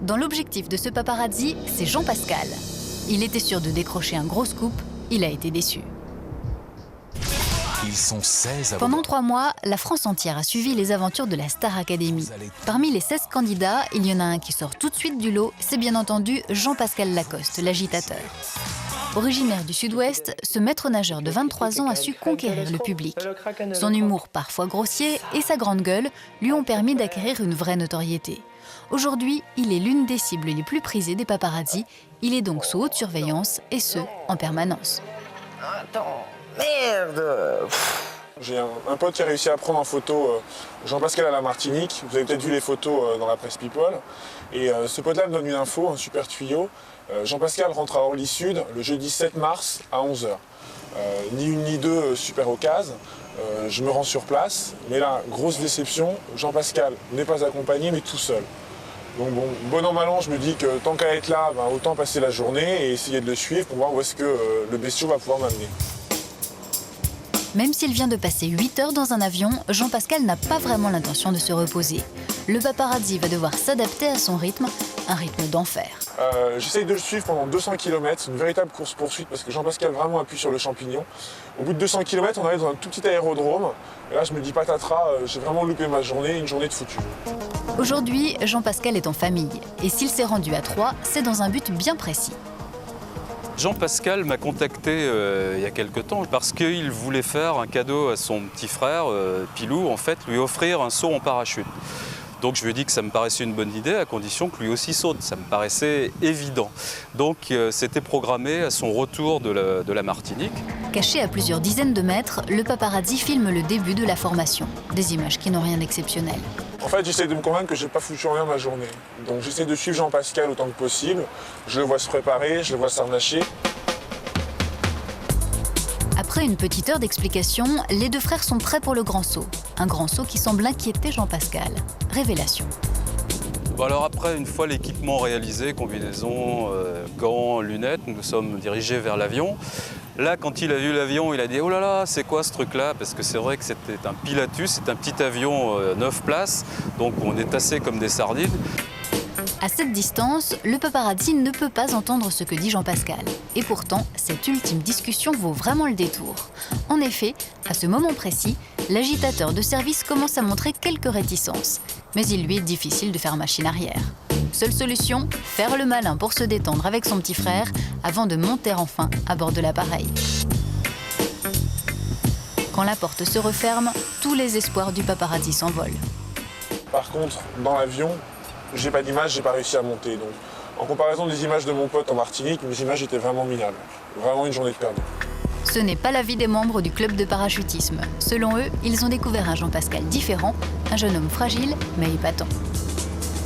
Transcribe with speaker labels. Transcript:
Speaker 1: Dans l'objectif de ce paparazzi, c'est Jean Pascal. Il était sûr de décrocher un gros scoop, il a été déçu.
Speaker 2: Ils sont 16 à
Speaker 1: Pendant 3 mois, la France entière a suivi les aventures de la Star Academy. Parmi les 16 candidats, il y en a un qui sort tout de suite du lot, c'est bien entendu Jean-Pascal Lacoste, l'agitateur. Originaire du Sud-Ouest, ce maître nageur de 23 ans a su conquérir le public. Son humour parfois grossier et sa grande gueule lui ont permis d'acquérir une vraie notoriété. Aujourd'hui, il est l'une des cibles les plus prisées des paparazzis. Il est donc sous haute surveillance, et ce, en permanence.
Speaker 3: Attends, merde!
Speaker 4: J'ai un pote qui a réussi à prendre en photo Jean-Pascal à la Martinique. Vous avez peut-être vu les photos dans la presse People. Et ce pote-là me donne une info, un super tuyau. Jean-Pascal rentre à Orly-Sud le jeudi 7 mars à 11 h. Ni une ni deux, super occasion. Je me rends sur place, mais là, grosse déception, Jean-Pascal n'est pas accompagné, mais tout seul. Donc bon an mal an, je me dis que tant qu'à être là, autant passer la journée et essayer de le suivre pour voir où est-ce que le bestiau va pouvoir m'amener.
Speaker 1: Même s'il vient de passer 8 heures dans un avion, Jean-Pascal n'a pas vraiment l'intention de se reposer. Le paparazzi va devoir s'adapter à son rythme, un rythme d'enfer.
Speaker 4: J'essaye de le suivre pendant 200 km, c'est une véritable course-poursuite parce que Jean-Pascal vraiment appuie sur le champignon. Au bout de 200 km, on arrive dans un tout petit aérodrome. Et là, je me dis patatras, j'ai vraiment loupé ma journée, une journée de foutu.
Speaker 1: Aujourd'hui, Jean-Pascal est en famille. Et s'il s'est rendu à Troyes, c'est dans un but bien précis.
Speaker 5: Jean-Pascal m'a contacté il y a quelque temps parce qu'il voulait faire un cadeau à son petit frère, Pilou, en fait, lui offrir un saut en parachute. Donc je lui ai dit que ça me paraissait une bonne idée à condition que lui aussi saute. Ça me paraissait évident. Donc c'était programmé à son retour de la Martinique.
Speaker 1: Caché à plusieurs dizaines de mètres, le paparazzi filme le début de la formation. Des images qui n'ont rien d'exceptionnel.
Speaker 4: En fait, j'essaie de me convaincre que j'ai pas foutu en l'air ma journée. Donc j'essaie de suivre Jean-Pascal autant que possible. Je le vois se préparer, je le vois s'harnacher.
Speaker 1: Après une petite heure d'explication, les deux frères sont prêts pour le grand saut. Un grand saut qui semble inquiéter Jean-Pascal. Révélation.
Speaker 5: Bon alors après, une fois l'équipement réalisé, combinaison, gants, lunettes, nous nous sommes dirigés vers l'avion. Là, quand il a vu l'avion, il a dit « Oh là là, c'est quoi ce truc-là » Parce que c'est vrai que c'était un Pilatus, c'est un petit avion 9 places, donc on est tassé comme des sardines.
Speaker 1: À cette distance, le paparazzi ne peut pas entendre ce que dit Jean-Pascal. Et pourtant, cette ultime discussion vaut vraiment le détour. En effet, à ce moment précis, l'agitateur de service commence à montrer quelques réticences. Mais il lui est difficile de faire machine arrière. Seule solution, faire le malin pour se détendre avec son petit frère avant de monter enfin à bord de l'appareil. Quand la porte se referme, tous les espoirs du paparazzi s'envolent.
Speaker 4: Par contre, dans l'avion, j'ai pas d'image, j'ai pas réussi à monter. Donc, en comparaison des images de mon pote en Martinique, mes images étaient vraiment minables. Vraiment une journée de perdue.
Speaker 1: Ce n'est pas l'avis des membres du club de parachutisme. Selon eux, ils ont découvert un Jean-Pascal différent, un jeune homme fragile mais épatant.